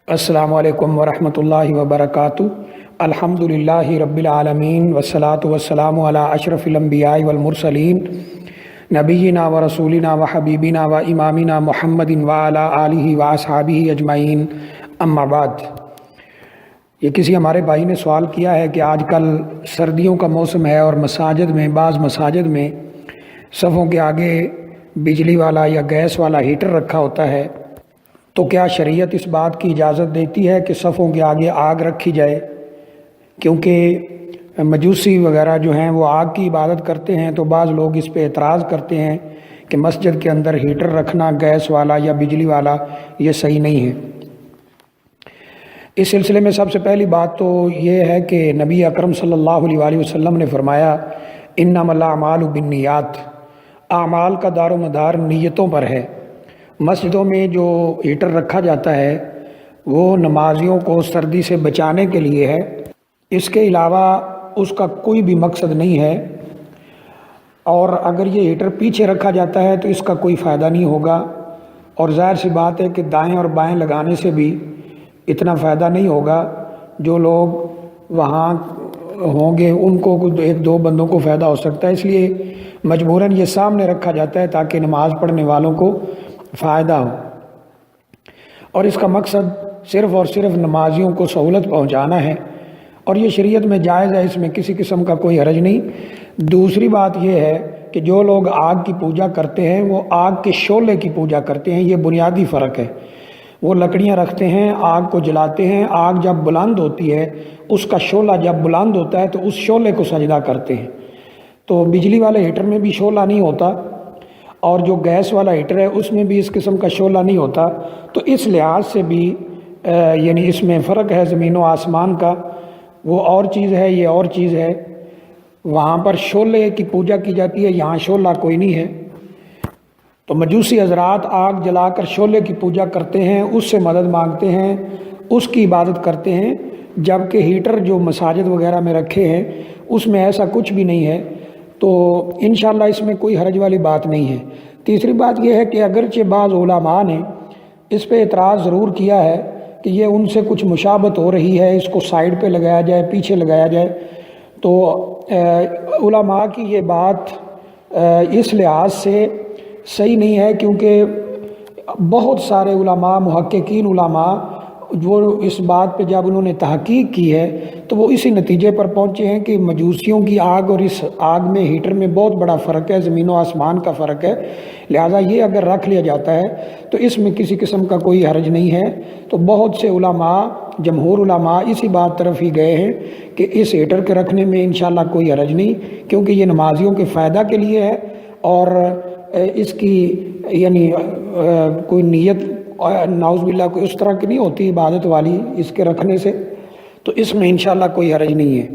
السلام علیکم ورحمۃ اللہ وبرکاتہ۔ الحمدللہ رب العالمین والصلاة والسلام علی اشرف الانبیاء والمرسلین نبینا و رسولنا و حبیبنا و امامنا محمد وعلی آلہ و اصحابہ اجمعین، اما بعد۔ یہ کسی ہمارے بھائی نے سوال کیا ہے کہ آج کل سردیوں کا موسم ہے اور بعض مساجد میں صفوں کے آگے بجلی والا یا گیس والا ہیٹر رکھا ہوتا ہے، تو کیا شریعت اس بات کی اجازت دیتی ہے کہ صفوں کے آگے آگ رکھی جائے؟ کیونکہ مجوسی وغیرہ جو ہیں وہ آگ کی عبادت کرتے ہیں، تو بعض لوگ اس پہ اعتراض کرتے ہیں کہ مسجد کے اندر ہیٹر رکھنا گیس والا یا بجلی والا یہ صحیح نہیں ہے۔ اس سلسلے میں سب سے پہلی بات تو یہ ہے کہ نبی اکرم صلی اللہ علیہ وآلہ وسلم نے فرمایا انما الاعمال بالنیات، اعمال کا دار و مدار نیتوں پر ہے۔ مسجدوں میں جو ہیٹر رکھا جاتا ہے وہ نمازیوں کو سردی سے بچانے کے لیے ہے، اس کے علاوہ اس کا کوئی بھی مقصد نہیں ہے۔ اور اگر یہ ہیٹر پیچھے رکھا جاتا ہے تو اس کا کوئی فائدہ نہیں ہوگا، اور ظاہر سی بات ہے کہ دائیں اور بائیں لگانے سے بھی اتنا فائدہ نہیں ہوگا۔ جو لوگ وہاں ہوں گے ان کو ایک دو بندوں کو فائدہ ہو سکتا ہے، اس لیے مجبوراً یہ سامنے رکھا جاتا ہے تاکہ نماز پڑھنے والوں کو فائدہ ہو، اور اس کا مقصد صرف اور صرف نمازیوں کو سہولت پہنچانا ہے، اور یہ شریعت میں جائز ہے، اس میں کسی قسم کا کوئی حرج نہیں۔ دوسری بات یہ ہے کہ جو لوگ آگ کی پوجا کرتے ہیں وہ آگ کے شعلے کی پوجا کرتے ہیں، یہ بنیادی فرق ہے۔ وہ لکڑیاں رکھتے ہیں، آگ کو جلاتے ہیں، آگ جب بلند ہوتی ہے اس کا شعلہ جب بلند ہوتا ہے تو اس شعلے کو سجدہ کرتے ہیں۔ تو بجلی والے ہیٹر میں بھی شعلہ نہیں ہوتا، اور جو گیس والا ہیٹر ہے اس میں بھی اس قسم کا شعلہ نہیں ہوتا، تو اس لحاظ سے بھی یعنی اس میں فرق ہے زمین و آسمان کا۔ وہ اور چیز ہے، یہ اور چیز ہے۔ وہاں پر شعلے کی پوجا کی جاتی ہے، یہاں شعلہ کوئی نہیں ہے۔ تو مجوسی حضرات آگ جلا کر شعلے کی پوجا کرتے ہیں، اس سے مدد مانگتے ہیں، اس کی عبادت کرتے ہیں، جبکہ ہیٹر جو مساجد وغیرہ میں رکھے ہیں اس میں ایسا کچھ بھی نہیں ہے، تو انشاءاللہ اس میں کوئی حرج والی بات نہیں ہے۔ تیسری بات یہ ہے کہ اگرچہ بعض علماء نے اس پہ اعتراض ضرور کیا ہے کہ یہ ان سے کچھ مشابہت ہو رہی ہے، اس کو سائیڈ پہ لگایا جائے، پیچھے لگایا جائے، تو علماء کی یہ بات اس لحاظ سے صحیح نہیں ہے، کیونکہ بہت سارے علماء، محققین علماء، وہ اس بات پہ جب انہوں نے تحقیق کی ہے تو وہ اسی نتیجے پر پہنچے ہیں کہ مجوسیوں کی آگ اور اس آگ میں ہیٹر میں بہت بڑا فرق ہے، زمین و آسمان کا فرق ہے، لہٰذا یہ اگر رکھ لیا جاتا ہے تو اس میں کسی قسم کا کوئی حرج نہیں ہے۔ تو بہت سے علماء، جمہور علماء اسی بات طرف ہی گئے ہیں کہ اس ہیٹر کے رکھنے میں انشاءاللہ کوئی حرج نہیں، کیونکہ یہ نمازیوں کے فائدہ کے لیے ہے، اور اس کی یعنی کوئی نیت نعوذ باللہ کوئی اس طرح کی نہیں ہوتی عبادت والی اس کے رکھنے سے، تو اس میں انشاءاللہ کوئی حرج نہیں ہے۔